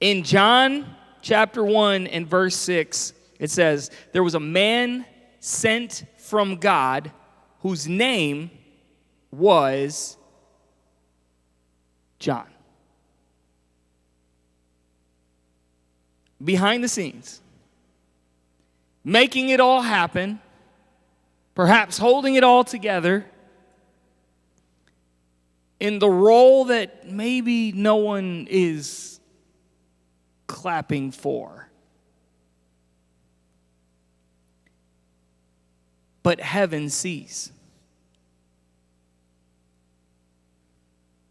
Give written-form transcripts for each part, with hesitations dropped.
In John chapter 1 and verse 6, it says, there was a man sent from God whose name was John. Behind the scenes, making it all happen, perhaps holding it all together, in the role that maybe no one is clapping for. But heaven sees.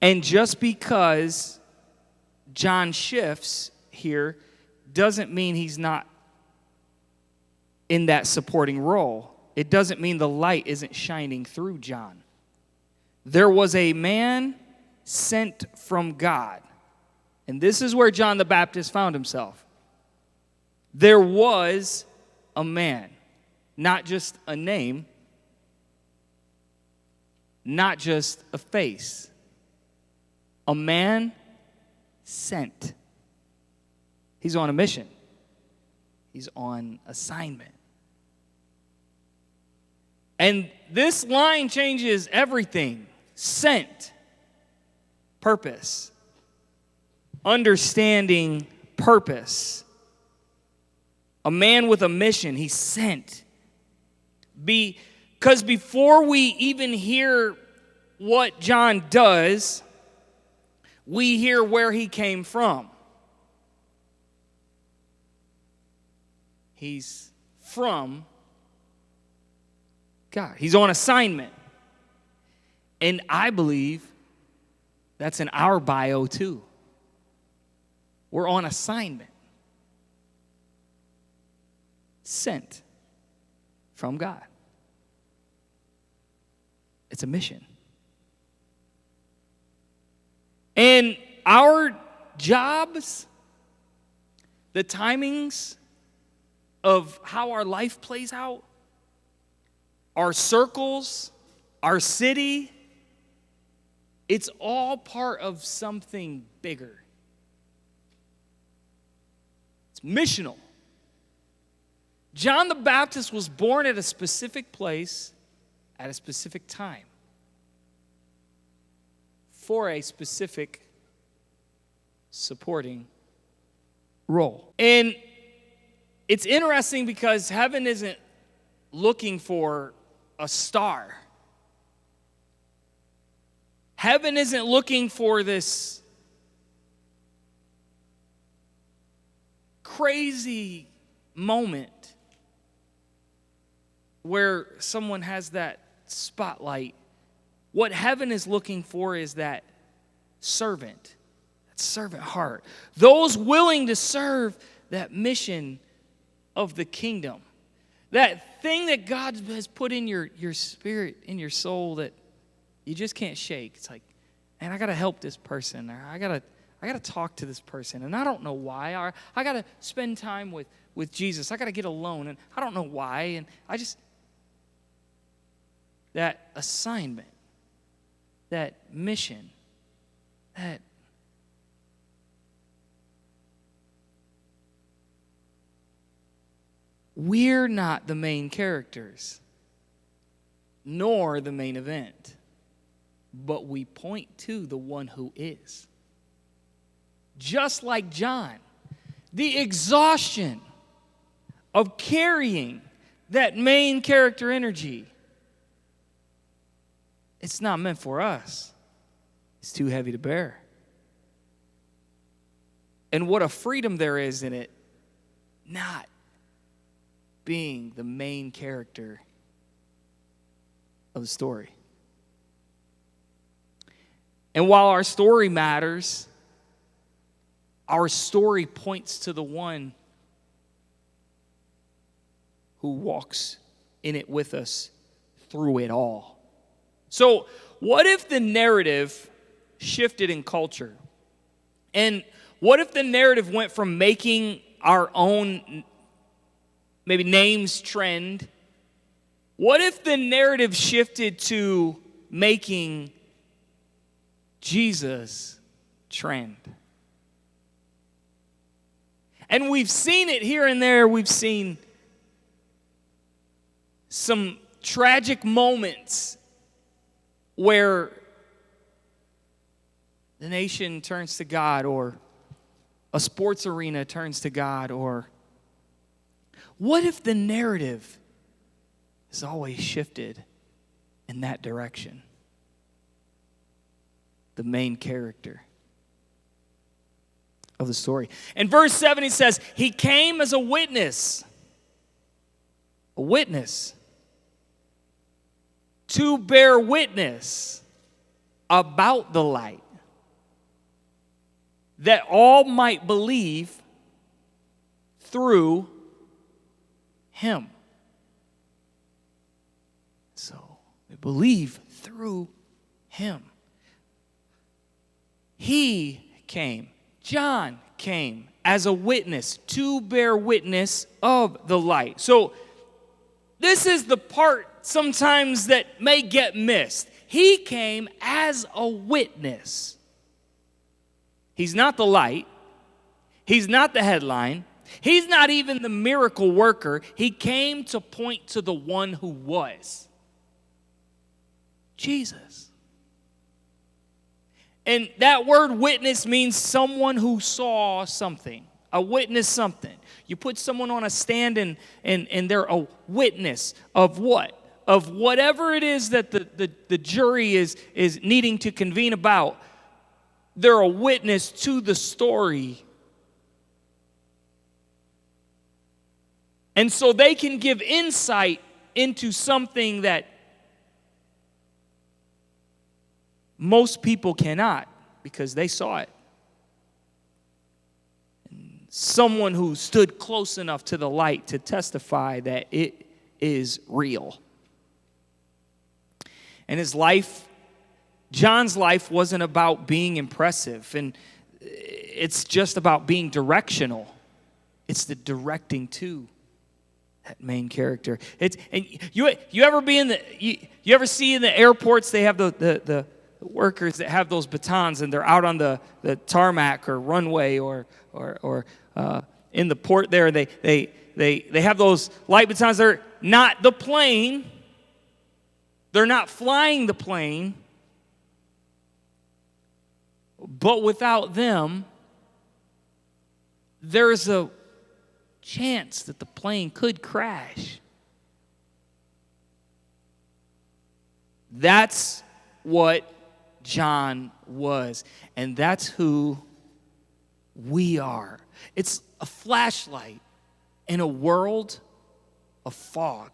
And just because John shifts here doesn't mean he's not in that supporting role. It doesn't mean the light isn't shining through John. There was a man sent from God. And this is where John the Baptist found himself. There was a man. Not just a name, not just a face. A man sent. He's on a mission. He's on assignment. And this line changes everything. Sent. Purpose. Understanding purpose. A man with a mission. He's sent. Because before we even hear what John does, we hear where he came from. He's from God. He's on assignment. And I believe that's in our bio too. We're on assignment. Sent from God. It's a mission. And our jobs, the timings of how our life plays out, our circles, our city, it's all part of something bigger. It's missional. John the Baptist was born at a specific place at a specific time for a specific supporting role. And it's interesting because heaven isn't looking for a star. Heaven isn't looking for this crazy moment where someone has that spotlight. What heaven is looking for is that servant heart. Those willing to serve that mission of the kingdom. That thing that God has put in your spirit, in your soul that you just can't shake. It's like, man, I got to help this person. Or I got to talk to this person. And I don't know why. Or I got to spend time with Jesus. I got to get alone. And I don't know why. And that assignment, that mission, that we're not the main characters, nor the main event, but we point to the one who is. Just like John, the exhaustion of carrying that main character energy, it's not meant for us. It's too heavy to bear. And what a freedom there is in it, not being the main character of the story. And while our story matters, our story points to the one who walks in it with us through it all. So, what if the narrative shifted in culture? And what if the narrative went from making our own maybe names trend? What if the narrative shifted to making Jesus trend? And we've seen it here and there. We've seen some tragic moments where the nation turns to God, or a sports arena turns to God, or what if the narrative is always shifted in that direction? The main character of the story. In verse 7, he says, he came as a witness to bear witness about the light, that all might believe through him. So, we believe through him. He came, John came as a witness to bear witness of the light. So, this is the part sometimes that may get missed. He came as a witness. He's not the light. He's not the headline. He's not even the miracle worker. He came to point to the one who was Jesus. And that word witness means someone who saw something, a witness something. You put someone on a stand and they're a witness of what? Of whatever it is that the jury is needing to convene about. They're a witness to the story. And so they can give insight into something that most people cannot, because they saw it. And someone who stood close enough to the light to testify that it is real. And his life, John's life, wasn't about being impressive, and it's just about being directional. It's the directing to that main character. And you ever be in the you ever see in the airports they have the workers that have those batons, and they're out on the tarmac or runway or in the port there. They have those light batons. They're not the plane. They're not flying the plane. But without them, there's a chance that the plane could crash. That's what John was, and that's who we are. It's a flashlight in a world of fog.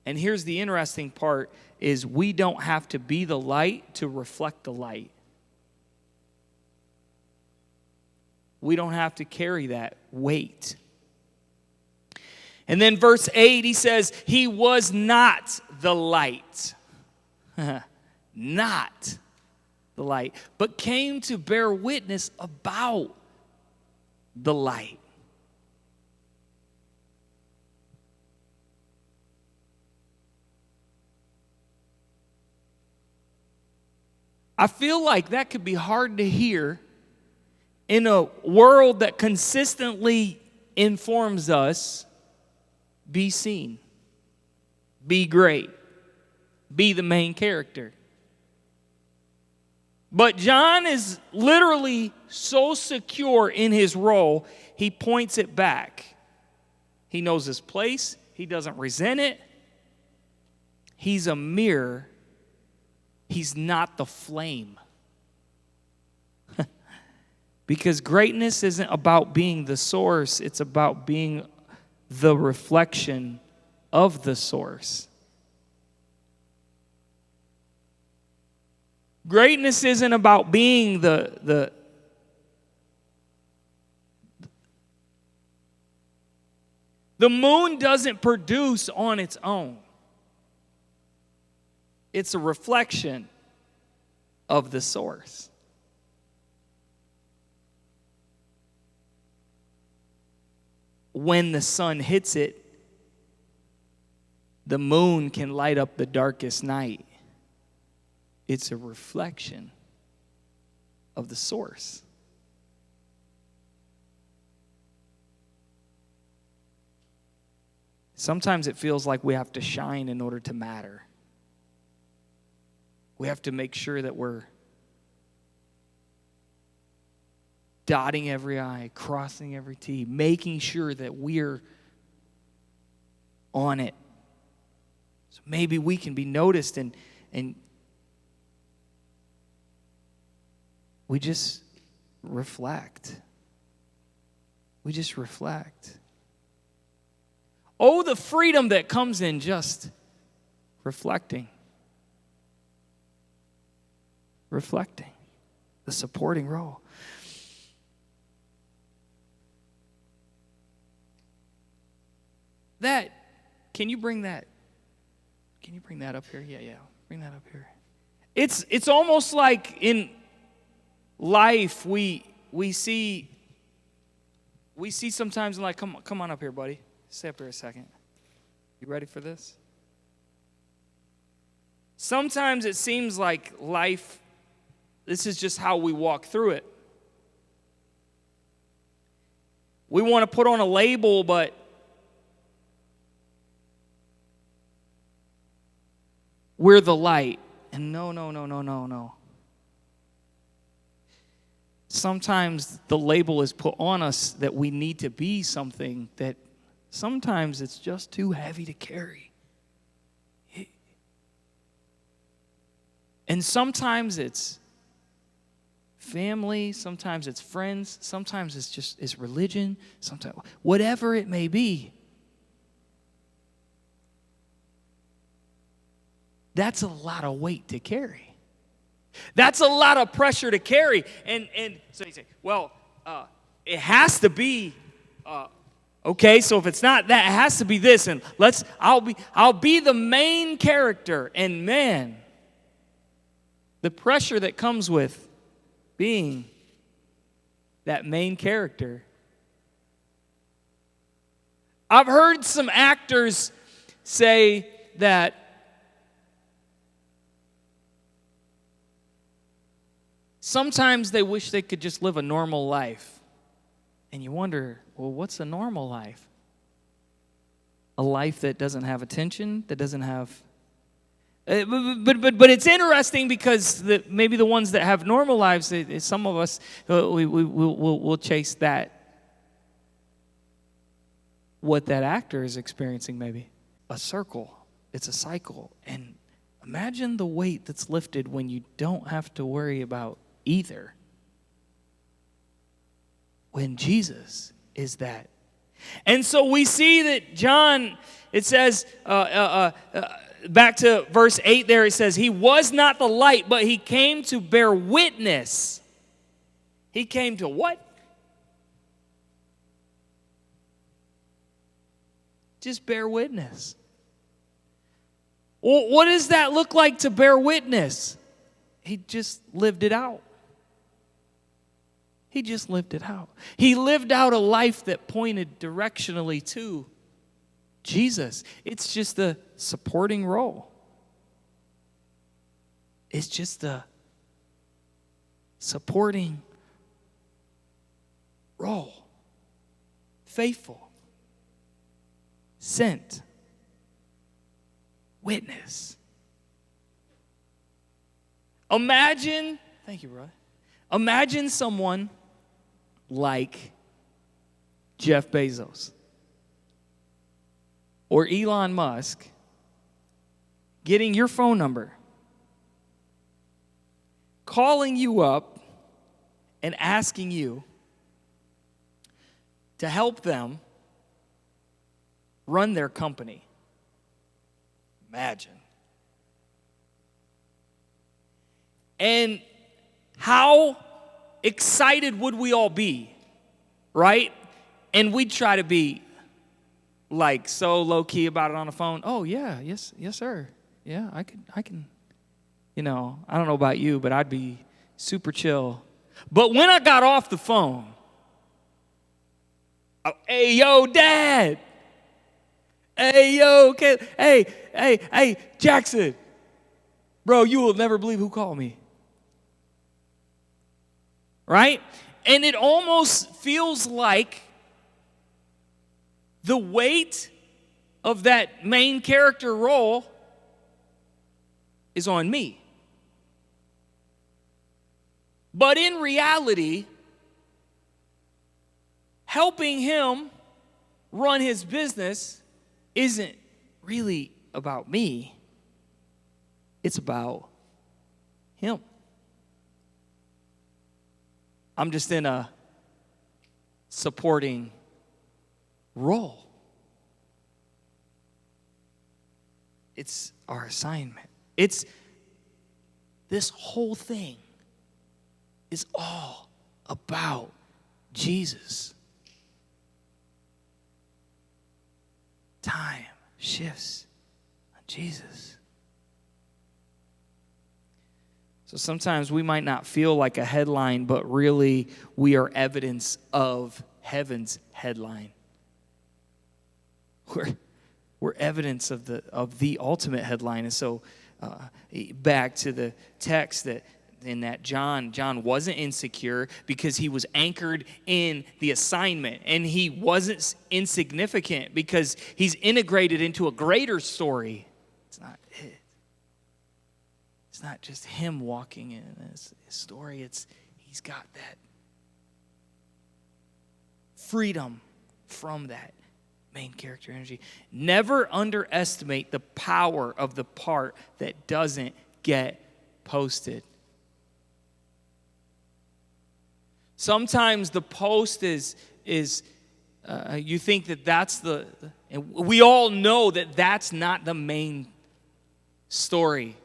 And here's the interesting part, is we don't have to be the light to reflect the light. We don't have to carry that weight. And then verse 8, he says, he was not the light. Not the light, but came to bear witness about the light. I feel like that could be hard to hear in a world that consistently informs us, be seen, be great, be the main character. But John is literally so secure in his role, he points it back. He knows his place. He doesn't resent it. He's a mirror. He's not the flame. Because greatness isn't about being the source. It's about being the reflection of the source. Greatness isn't about being the moon doesn't produce on its own. It's a reflection of the source. When the sun hits it, the moon can light up the darkest night. It's a reflection of the source. Sometimes it feels like we have to shine in order to matter. We have to make sure that we're dotting every I, crossing every T, making sure that we're on it. So maybe we can be noticed and we just reflect. We just reflect. Oh, the freedom that comes in just reflecting. Reflecting. The supporting role. Can you bring that up here? Yeah, bring that up here. It's almost like in life we see sometimes like, come on up here, buddy. Stay up here a second. You ready for this? Sometimes it seems like life, this is just how we walk through it. We want to put on a label, but we're the light. And no. Sometimes the label is put on us that we need to be something that sometimes it's just too heavy to carry. And sometimes it's family, sometimes it's friends, sometimes it's religion, sometimes whatever it may be. That's a lot of weight to carry. That's a lot of pressure to carry. And so you say, well, it has to be okay, so if it's not that, it has to be this, and I'll be the main character. And man, the pressure that comes with being that main character. I've heard some actors say that sometimes they wish they could just live a normal life. And you wonder, well, what's a normal life? A life that doesn't have attention, that doesn't have... But it's interesting because maybe the ones that have normal lives, some of us, we'll chase that, what that actor is experiencing maybe. A circle. It's a cycle. And imagine the weight that's lifted when you don't have to worry about either. When Jesus is that. And so we see that John, it says, back to verse 8 there, it says, he was not the light, but he came to bear witness. He came to what? Just bear witness. Well, what does that look like to bear witness? He just lived it out. He just lived it out. He lived out a life that pointed directionally to Jesus. It's just a supporting role. It's just a supporting role. Faithful. Sent. Witness. Imagine, thank you, brother. Imagine someone like Jeff Bezos or Elon Musk getting your phone number, calling you up and asking you to help them run their company. Imagine. And how excited would we all be, right? And we'd try to be like so low-key about it on the phone. Oh, yeah, yes, sir. Yeah, I can, I don't know about you, but I'd be super chill. But when I got off the phone, hey, yo, Dad. Hey, yo, hey, Jackson. Bro, you will never believe who called me. Right? And it almost feels like the weight of that main character role is on me. But in reality, helping him run his business isn't really about me. It's about him. I'm just in a supporting role. It's our assignment. It's this whole thing is all about Jesus. Time shifts on Jesus. So sometimes we might not feel like a headline, but really we are evidence of heaven's headline. We're evidence of the ultimate headline. And so back to the text that in that John wasn't insecure because he was anchored in the assignment, and he wasn't insignificant because he's integrated into a greater story. It's not it. It's not just him walking in his story. He's got that freedom from that main character energy. Never underestimate the power of the part that doesn't get posted. Sometimes the post is you think that that's and we all know that that's not the main story.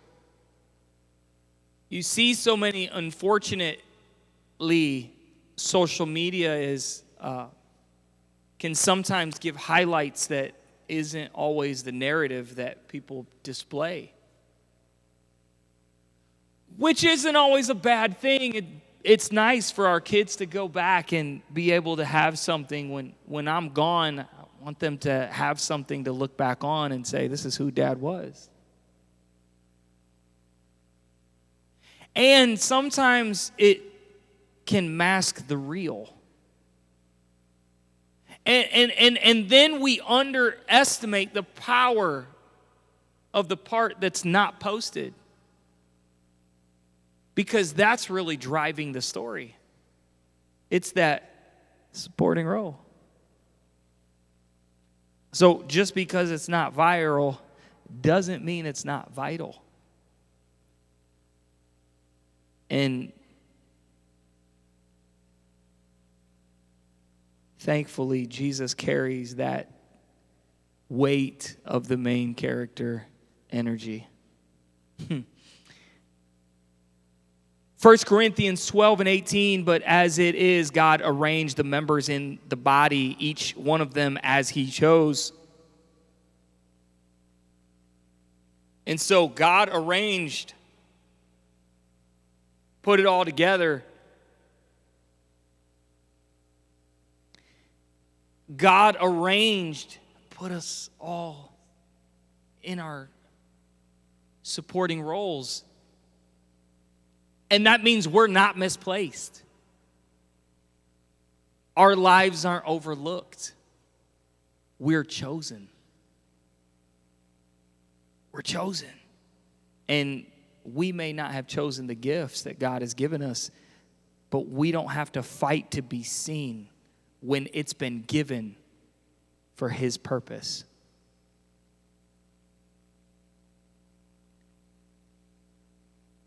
You see so many, unfortunately, social media can sometimes give highlights that isn't always the narrative that people display. Which isn't always a bad thing. It's nice for our kids to go back and be able to have something when I'm gone. I want them to have something to look back on and say, this is who Dad was. And sometimes it can mask the real. And then we underestimate the power of the part that's not posted. Because that's really driving the story. It's that supporting role. So just because it's not viral doesn't mean it's not vital. And thankfully, Jesus carries that weight of the main character energy. 1 Corinthians 12 and 18, but as it is, God arranged the members in the body, each one of them as he chose. And so God arranged, put it all together. God arranged, put us all in our supporting roles. And that means we're not misplaced. Our lives aren't overlooked. We're chosen. We're chosen. And we may not have chosen the gifts that God has given us, but we don't have to fight to be seen when it's been given for His purpose.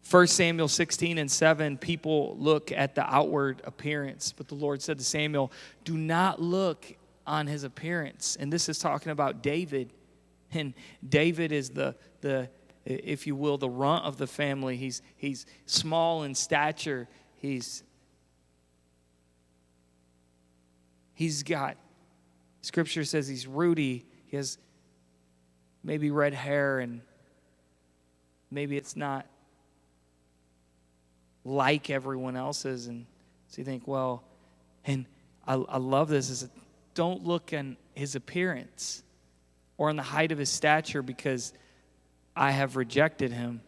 1 Samuel 16 and 7, people look at the outward appearance, but the Lord said to Samuel, do not look on his appearance. And this is talking about David. And David is the if you will, the runt of the family. He's small in stature. He's got, Scripture says he's ruddy. He has maybe red hair, and maybe it's not like everyone else's. And so you think, well, and I love this, is don't look on his appearance or on the height of his stature, because I have rejected him.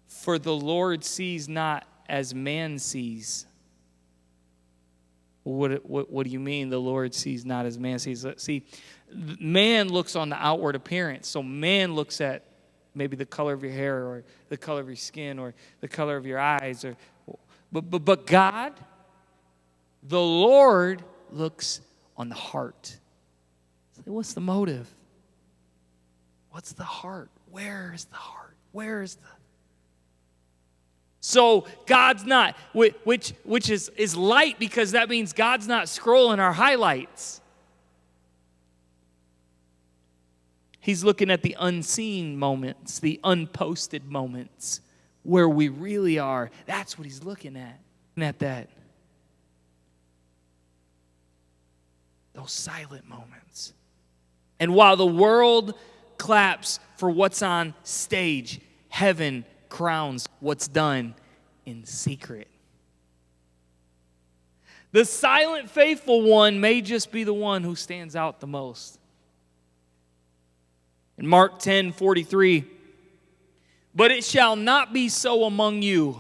For the Lord sees not as man sees. what do you mean the Lord sees not as man sees? See, man looks on the outward appearance. So man looks at maybe the color of your hair or the color of your skin or the color of your eyes. But God, the Lord, looks on the heart. What's the motive? What's the heart? Where is the heart? Where is the... So God's not, which is light, because that means God's not scrolling our highlights. He's looking at the unseen moments, the unposted moments, where we really are. That's what he's looking at. And at that. Those silent moments. And while the world claps for what's on stage, heaven crowns what's done in secret. The silent faithful one may just be the one who stands out the most. In Mark 10:43, but it shall not be so among you.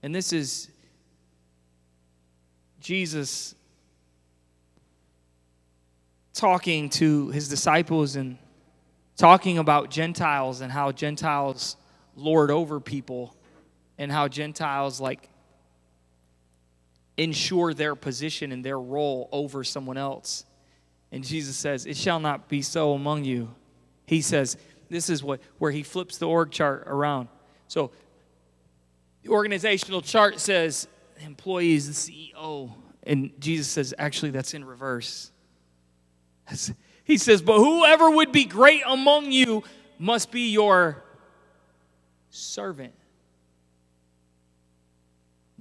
And this is Jesus talking to his disciples and talking about Gentiles and how Gentiles lord over people and how Gentiles ensure their position and their role over someone else. And Jesus says, it shall not be so among you. He says, this is where he flips the org chart around. So the organizational chart says employees, the CEO, and Jesus says, actually, that's in reverse. He says, but whoever would be great among you must be your servant.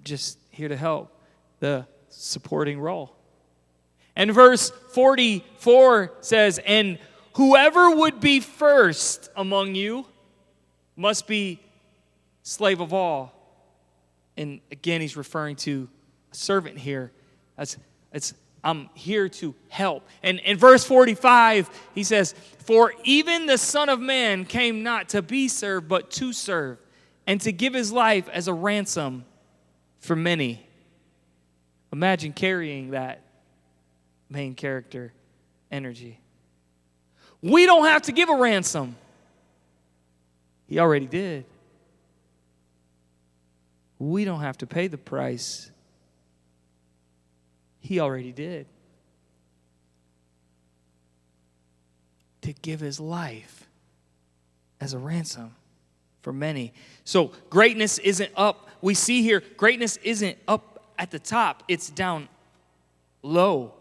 Just here to help, the supporting role. And verse 44 says, and whoever would be first among you must be slave of all. And again, he's referring to a servant here. I'm here to help. And in verse 45, he says, for even the Son of Man came not to be served, but to serve, and to give his life as a ransom for many. Imagine carrying that main character energy. We don't have to give a ransom. He already did. We don't have to pay the price. He already did. To give his life as a ransom for many. So greatness isn't up. We see here, greatness isn't up at the top. It's down low.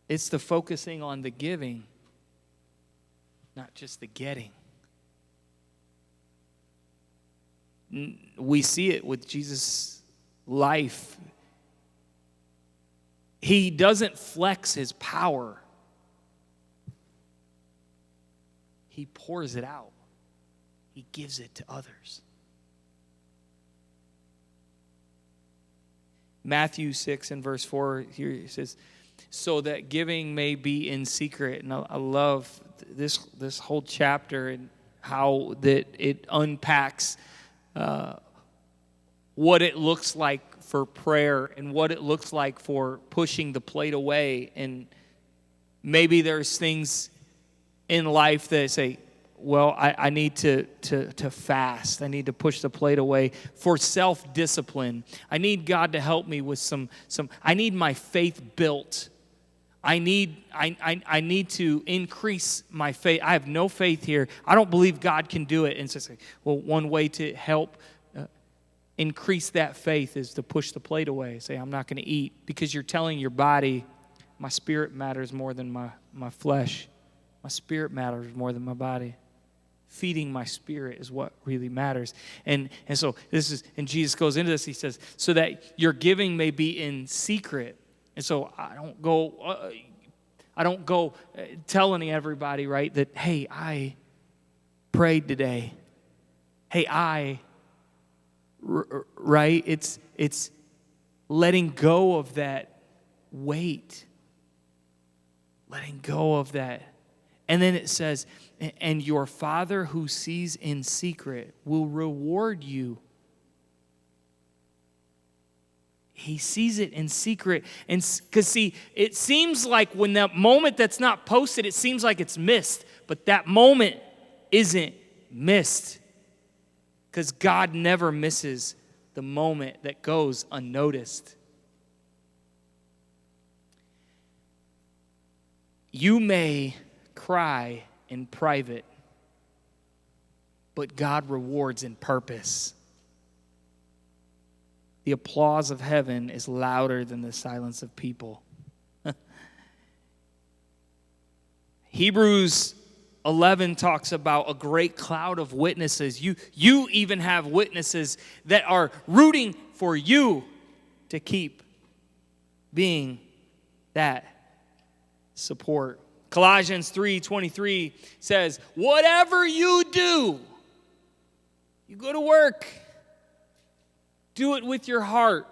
It's the focusing on the giving, not just the getting. We see it with Jesus' life. He doesn't flex his power. He pours it out. He gives it to others. Matthew 6 and verse 4, here it says, so that giving may be in secret. And I love this whole chapter and how that it unpacks what it looks like for prayer and what it looks like for pushing the plate away. And maybe there's things in life that say, well, I need to fast. I need to push the plate away for self-discipline. I need God to help me with some. I need my faith built. I need to increase my faith. I have no faith here. I don't believe God can do it. And so say, well, one way to help increase that faith is to push the plate away. Say, I'm not going to eat, because you're telling your body, my spirit matters more than my flesh. My spirit matters more than my body. Feeding my spirit is what really matters. And so this is, and Jesus goes into this. He says, so that your giving may be in secret. And so I don't go telling everybody, right, that, hey, I prayed today. Hey, right? It's letting go of that weight. Letting go of that. And then it says, and your Father who sees in secret will reward you He sees it in secret. And because, see, it seems like when that moment that's not posted, it seems like it's missed. But that moment isn't missed. Because God never misses the moment that goes unnoticed. You may cry in private, but God rewards in purpose. The applause of heaven is louder than the silence of people. Hebrews 11 talks about a great cloud of witnesses. You even have witnesses that are rooting for you to keep being that support. Colossians 3:23 says, whatever you do, you go to work, do it with your heart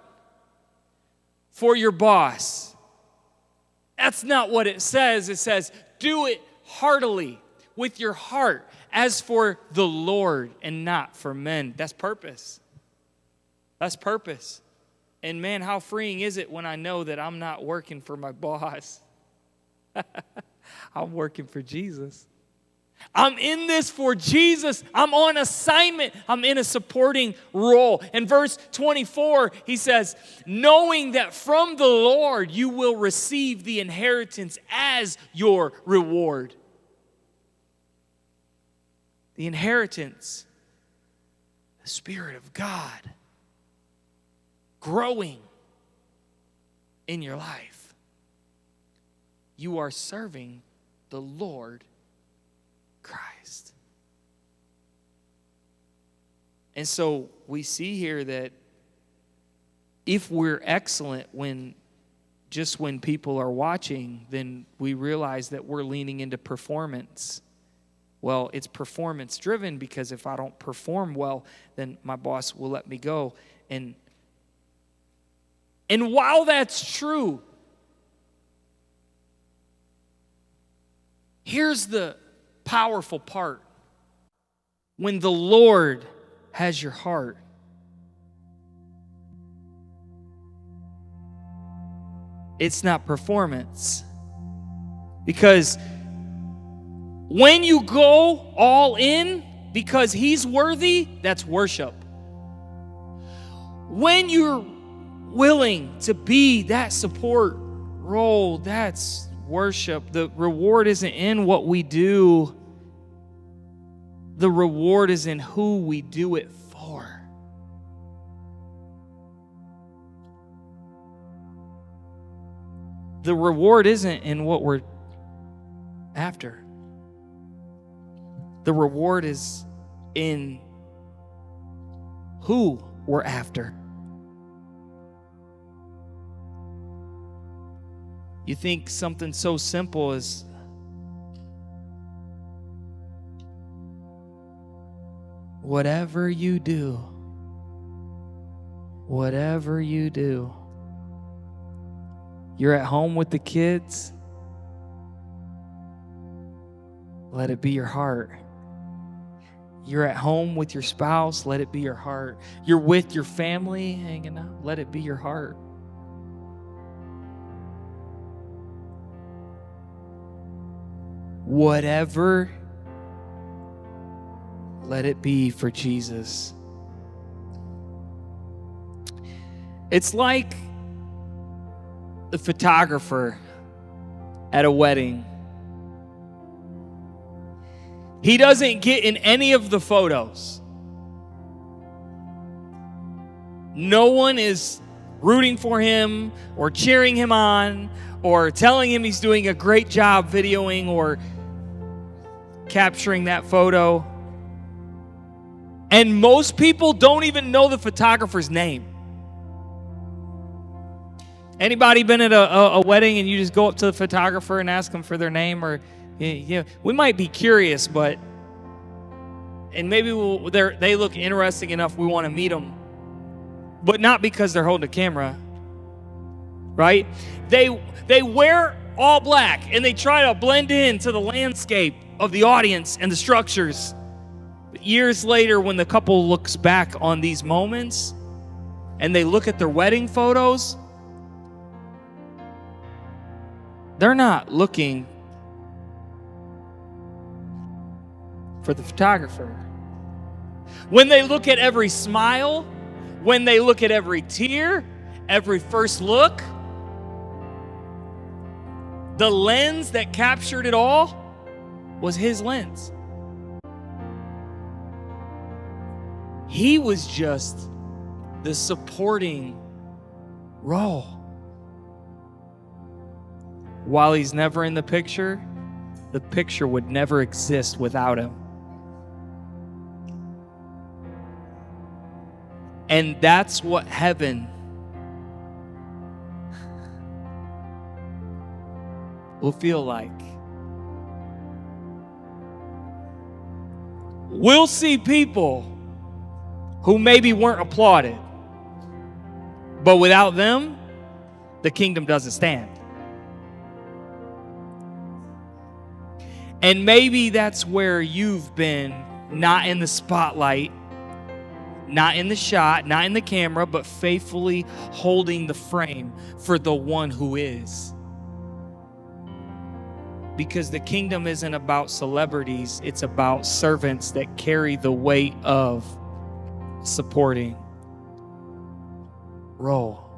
for your boss. That's not what it says. It says, do it heartily with your heart as for the Lord and not for men. That's purpose. That's purpose. And man, how freeing is it when I know that I'm not working for my boss? I'm working for Jesus. I'm in this for Jesus. I'm on assignment. I'm in a supporting role. In verse 24, he says, knowing that from the Lord you will receive the inheritance as your reward. The inheritance, the Spirit of God growing in your life. You are serving the Lord Christ. And so we see here that if we're excellent when people are watching, then we realize that we're leaning into performance. Well, it's performance driven because if I don't perform well, then my boss will let me go. And while that's true, here's the powerful part. When the Lord has your heart, it's not performance. Because when you go all in because He's worthy, that's worship. When you're willing to be that support role, that's worship. The reward isn't in what we do. The reward is in who we do it for. The reward isn't in what we're after. The reward is in who we're after. You think something so simple as whatever you do, you're at home with the kids, let it be your heart. You're at home with your spouse, let it be your heart. You're with your family hanging out, let it be your heart. Whatever, let it be for Jesus. It's like the photographer at a wedding. He doesn't get in any of the photos. No one is rooting for him or cheering him on or telling him he's doing a great job videoing or capturing that photo. And most people don't even know the photographer's name. Anybody been at a wedding and you just go up to the photographer and ask them for their name? Or we might be curious, but and maybe they look interesting enough we want to meet them, but not because they're holding a camera, right? They wear all black and they try to blend into the landscape of the audience and the structures. But years later, when the couple looks back on these moments and they look at their wedding photos, they're not looking for the photographer. When they look at every smile, when they look at every tear, every first look, the lens that captured it all was his lens. He was just the supporting role. While he's never in the picture would never exist without him. And that's what heaven will feel like. We'll see people who maybe weren't applauded, but without them, the kingdom doesn't stand. And maybe that's where you've been, not in the spotlight, not in the shot, not in the camera, but faithfully holding the frame for the one who is. Because the kingdom isn't about celebrities, it's about servants that carry the weight of supporting role.